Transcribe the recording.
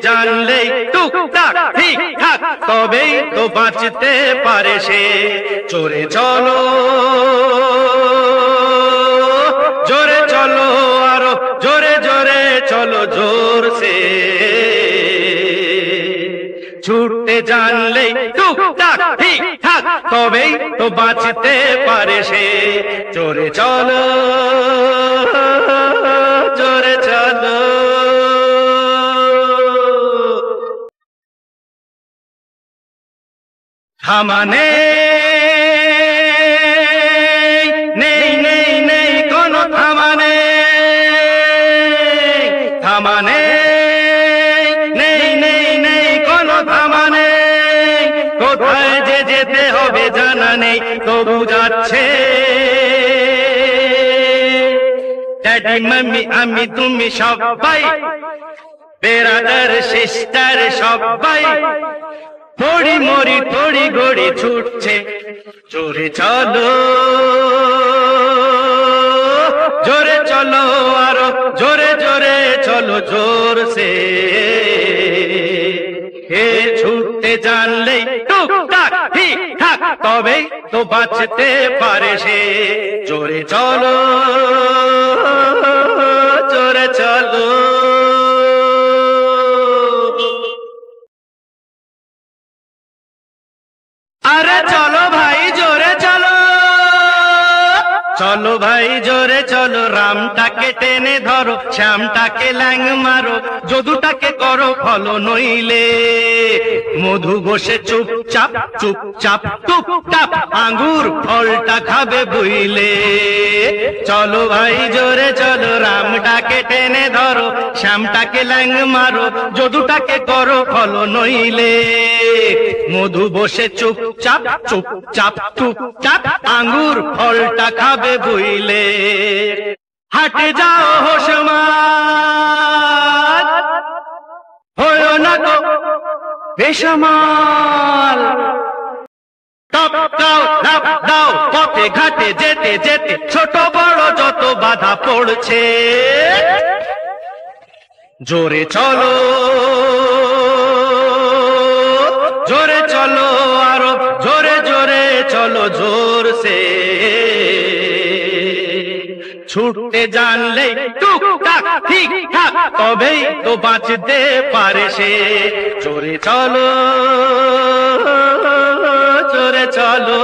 জানলেই টুকটাক ঠিকঠাক তবেই তো বাঁচতে পারে সে। জোরে চলো জোরে চলো আরো জোরে জোরে চলো জোরসে। ছুটতে জানলেই টুকটাক ঠিকঠাক তবেই তো বাঁচতে পারে সে। জোরে চলো জোরে চলো। থামানে নেই নেই নেই কোনো থামানে, থামানে নেই নেই নেই কোনো থামানে। কোথায় যে যেতে হবে জানা নেই তবু যাচ্ছে। ড্যাডি মাম্মি আমি তুমি সবাই, বেরাদার সিস্টার সবাই থোড়ি মরি থোড়ি গড়ি ছুটছে। জোরে চলো জোরে চলো আরো জোরে জোরে চলো জোরসে। হে ছুটতে জানলেই টুকটাক ঠিকঠাক তবেই তো বাঁচতে পারে সে। জোরে চলো জোরে চলো। আরে চলো ভাই জোরে চলো, চলো ভাই জোরে চলো। রামটাকে টেনে ধরো, শ্যামটাকে ল্যাং মারো, যদুটাকে করো ফলো নইলে মধু বসে চুপচাপ চুপচাপ টুপটাপ আঙ্গুর ফলটা খাবে বুইলে। চলো ভাই জোরে চলো, রামটাকে টেনে ধরো, শ্যামটাকে ল্যাং মারো, যদুটাকে করো ফলো নইলে মধু বসে চুপচাপ চুপচাপ টুপটাপ আঙ্গুর ফলটা খাবে বুইলে। হাটে যাও হোশমাল, হয়ো না তো বেসামাল। টপকাও লাফ দাও পথে ঘাটে যেতে যেতে, ছোট বড় যত বাধা পড়ছে। জোরে চলো জোরে চলো আরো জোরে জোরে চলো জোরসে। ছুটতে জানলেই টুকটাক ঠিকঠাক তবেই তো বাঁচতে পারে সে। জোরে চলো জোরে চলো।